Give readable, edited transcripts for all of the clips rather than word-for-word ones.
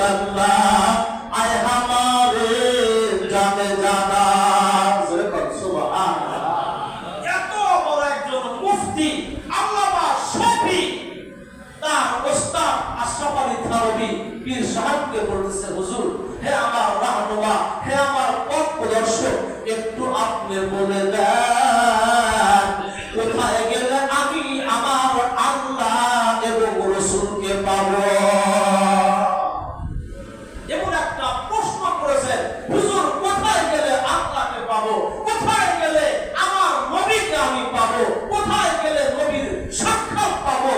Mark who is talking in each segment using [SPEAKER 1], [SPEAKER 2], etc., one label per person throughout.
[SPEAKER 1] ইল্লাল্লাহ আয় হামারে জানে জানা। সুবহানাল্লাহ। এত বড় একজন মুফতি আল্লামা শফি তার ওস্তাদ আশরাফ আলী থানভী পীর সাহেবকে বলতেছে, হুজুর, হে আমার রাহনুমা, হে আমার পথ প্রদর্শক, একটু আপনি বলে দেন কোথায় গেলে আমি আমার আল্লাহ এবং রাসূলকে পাবো। এমন একটা প্রশ্ন করেছেন, হুজুর, কোথায় গেলে আল্লাহকে পাবো, কোথায় গেলে আমার নবীকে আমি পাবো, কোথায় গেলে নবীর সাক্ষাৎ পাবো।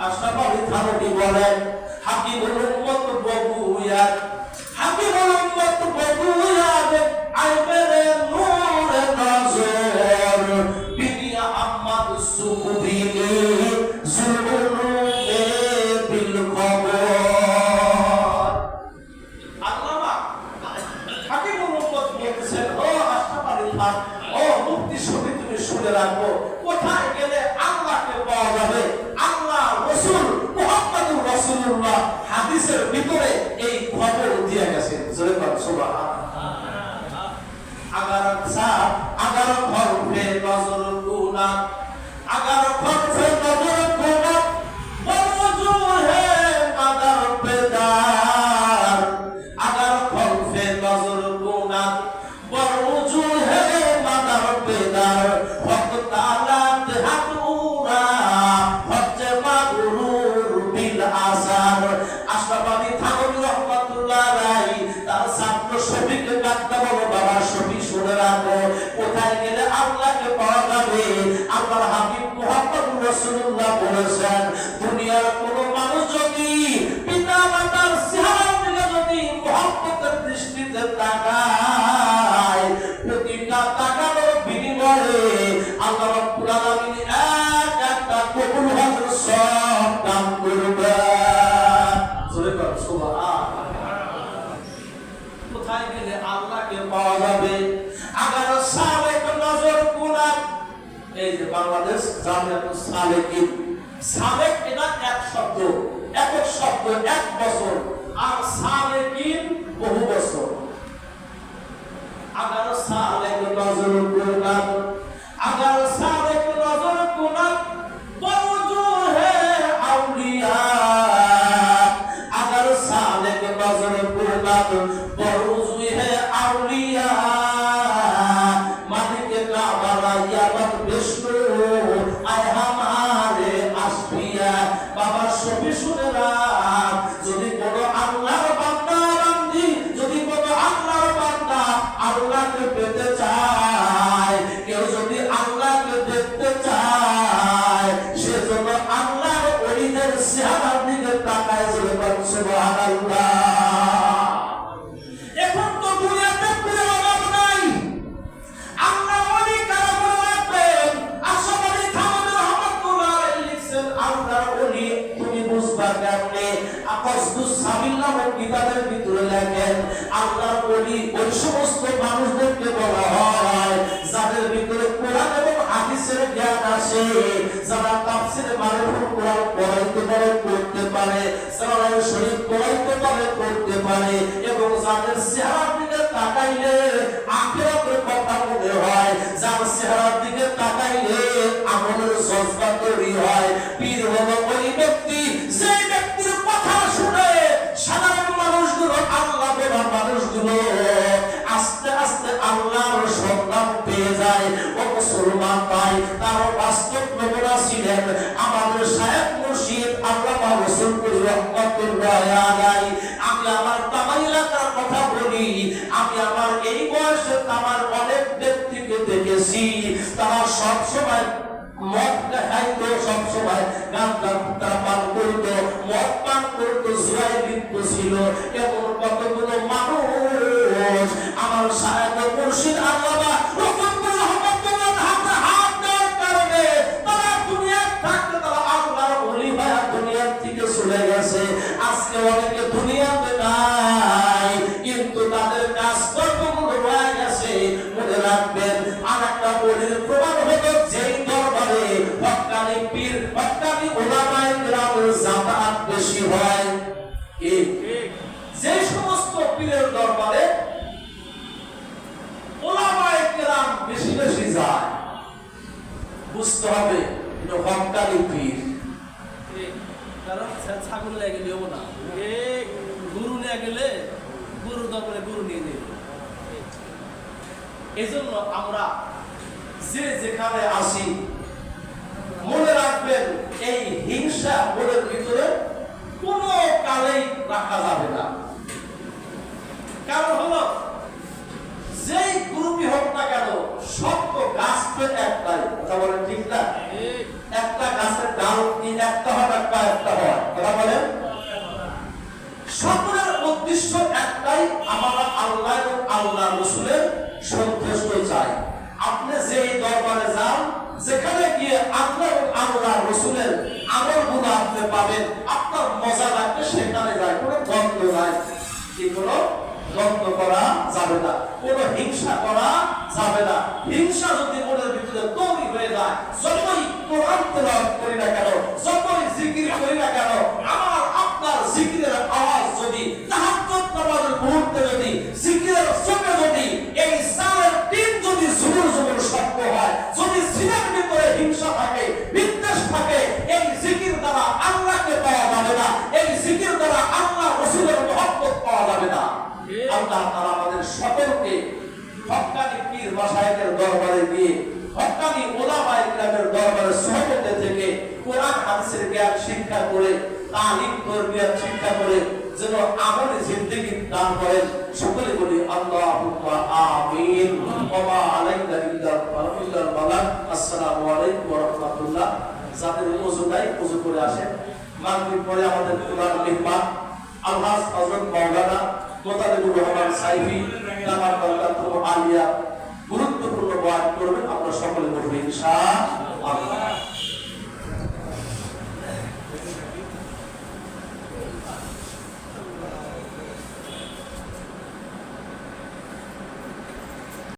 [SPEAKER 1] আশরাফ আলী থানভী বলেন, হাকিমুল উম্মত বগুয়াত, হাকিমুল উম্মত বগুয়াত আইবেরে নূরে নজর বিনিয়া আহমদ সুকুবিনি জুলুমে বিল কবর। আল্লামা হাকিমুল উম্মত বলতেছেন, ও আশরাফ আলী খান, ও মুফতি শফি, তুমি শুনে রাখো, কোথায় গেলে আল্লাহকে পাওয়া যাবে। আল্লাহ রাসূল মুহাম্মদুর রাসূলুল্লাহ হাদিসের ভিতরে এই খবর দিয়ে গেছেন। জোরে বল সুবহানাল্লাহ। আগার সাহ আগার খরফে নজর গুনা, আগার খরফে নজর গুনা, বরজুহে মাদার পেদার, আগার খরফে নজর গুনা, বরজুহে মাদার পেদার, হক তালাত হাতুরা হজ্জে মাগরুর বিল আসার। আশরাফ আলী থানভী রাহমাতুল্লাহ আলাইহি তার ছাত্র শফিকে ডাকতে বলো, বাবা শফি, শুনে রাখো, কোথায় গেলে আল্লাহকে পাওয়া যাবে। আল্লাহর হাবিব মুহাম্মদুর রাসূলুল্লাহ বলেছেন, দুনিয়ার কোন মানুষ যদি পিতা মাতার চেহারার দিকে যদি মুহাব্বতের দৃষ্টিতে তাকায়, প্রতিটা তাকানোর বিনিময়ে আল্লাহ রাব্বুল আলামিন এক একটা কবুল হজর সব দান করবেন। জোরে বল সুবহানাল্লাহ। কোথায় গেলে আল্লাহকে পাওয়া যাবে। আগার সালেক নজর গুনাহ, এই যে বাংলাদেশ জামিয়াতুস সালেকিন, সালেক এটা এক শব্দ, একক শব্দ, এক বছর, আর সালেকিন বহু বছর। আগার সালেক নজর গুনাহ, আগার সালেক নজর গুনাহ, বরজুহে আউলিয়া, আগার সালেক নজর গুনাহ, বরজুহে আউলিয়া, মালিকে কাবারা ইয়ামত বিষ্ণু আয় হামারে আসফিয়া। বাবা শফি, শুনে রাখ, যদি কোনো আল্লাহর বান্দা বান্দি, যদি কোনো আল্লাহর বান্দা আল্লাহকে পেতে চায়, কেউ যদি আল্লাহকে দেখতে চায়, সেজন্য আল্লাহর ওলিদের চেহারার দিকে তাকায়। জোরে বল সুবহানাল্লাহ। এখন তো দুনিয়াতে কোনো অভাব নাই। আল্লাহ ওলি কারা বলে রাখবেন। আশরাফ আলী থানভী রাহমাতুল্লাহ আলাইহি লিখছেন, আল্লাহর ওলি তুমি বুঝবা কেমনে। আকসদুস সাবিল নামক কিতাবের ভিতরে লেখেন, আল্লাহর ওলি ওই সমস্ত মানুষদেরকে বলা হয় যাদের ভিতরে কোরআন এবং হাদিসের জ্ঞান আছে, যারা তাফসীর মারফুল কোরআন পড়াইতে পারে, পড়তে পারে, যারা শরীফ পড়াইতে পারে, পড়তে পারে, এবং যাদের চেহারার দিকে তাকাইলে আখিরাতের কথা মনে হয়, যার চেহারার দিকে তাকাইলে আমলের জজবা তৈরি হয়। পীর হলো ওই ব্যক্তি, সেই ব্যক্তির কথা শুনে সাধারণ মানুষগুলো, আল্লাহ বলা মানুষগুলো আস্তে আস্তে আল্লাহর সন্ধান পেয়ে যায়। ও মুসলমান ভাই, তার বাস্তব নমুনা ছিলেন আমাদের শায়েখ মুর্শিদ আল্লামা রসুলপুর রহমাতুল্লাহ আলাইহি। আমি আমার তামাই এলাকার কথা বলি, আমি আমার এই বয়সে আমার অনেক ব্যক্তিকে দেখেছি, তারা সব সময় মদ খাইতো, সব সময় গাঁজা পান করতো, মদ পান করতো, জুয়ায় লিপ্ত ছিল। এমন কতগুলো মানুষ আমার শায়েখ মুর্শিদ আল্লামা রসুলপুর রহমাতুল্লাহ হাতে হাত দেওয়ার কারণে তারা দুনিয়ায় থাকতে, তারা আল্লাহর ওলি হয়ে দুনিয়া থেকে চলে গেছে। আজকে অনেকে দুনিয়াতে নাই, কিন্তু তাদের কাজকর্মগুলো রয়ে গেছে। মনে রাখবেন, আর একটা ওলির প্রমাণ হলো যেই দরবারে হক্কানি পীর, হক্কানি উলামায়ে কেরামের যাতায়াত বেশি হয়, বুঝতে হবে এটা হক্কানি পীর।
[SPEAKER 2] কারণ ছাগল নিয়ে গেলে হবো না, গরু নিয়ে গেলে গরুর দরকারে গরু নিয়ে নেবে।
[SPEAKER 1] এই জন্য আমরা যে যেখানে আসি মনে রাখবেন এই হিংসা মনের ভিতরে কোনো কালেই রাখা যাবে না। কারণ হলো যেই গ্রুপই হোক না কেন সব তো গাছ তো একটাই, কথা বলেন ঠিক না? একটা গাছের ডাল একটা হয় একটা হয়, কথা বলেন। সকলের উদ্দেশ্য একটাই, আমরা আল্লাহ এবং আল্লাহ রসুলের সন্তুষ্ট চাই। আপনি যেই দরবারে যান, যেখানে গিয়ে আল্লাহ এবং আল্লাহ রসুলের আমলগুলো আপনি পাবেন, আপনার মজা লাগবে সেখানে যায়, কোনো দ্বন্দ্ব নাই। কি কোনো দ্বন্দ্ব করা যাবে না, কোনো হিংসা করা যাবে না। হিংসা যদি মনের ভিতরে তৈরি হয়ে যায়, যতই কোরআন তেলাওয়াত করি না কেন, যতই জিকির করি না কেন, আমার আপনার জিকিরের আওয়াজ যদি তাহাজ্জুদ নামাজের মুহূর্তে যদি জিকিরের সঙ্গে যদি এই সালের দিন যদি জোর জোর শব্দ হয়, যদি সিনার ভিতরে হিংসা থাকে, বিদ্বেষ থাকে, এই জিকির দ্বারা আল্লাহকে পাওয়া যাবে না, এই জিকির দ্বারা আল্লাহ রাসূলের মহব্বত পাওয়া যাবে না। আল্লাহ তাআলা আমাদের সকলকে হক্কানি পীর মাশায়েখের দরবারে গিয়ে, হক্কানি উলামায়ে কিরামের দরবারে সুহবতে থেকে কোরআন হাদিসের জ্ঞান শিক্ষা করে, তালিম তরবিয়ত শিক্ষা করে যেন আমলে জিন্দেগি দান করেন। সকলে বলি আল্লাহুম্মা আমিন। ওয়া মা আলাইনা ইল্লাল বালাগ। আসসালামু আলাইকুম ওয়া রাহমাতুল্লাহ। যাদের ওযু নাই ওযু করে আসেন। মাগরিব পরে আমাদের কোরআন মেহমান আলহাজ হযরত মাওলানা মোতালেবুর রহমান সাইফি দামাত বরকাতুহু আলিয়া গুরুত্বপূর্ণ বয়ান করবেন। আমরা সকলে বলবো ইনশাআল্লাহ।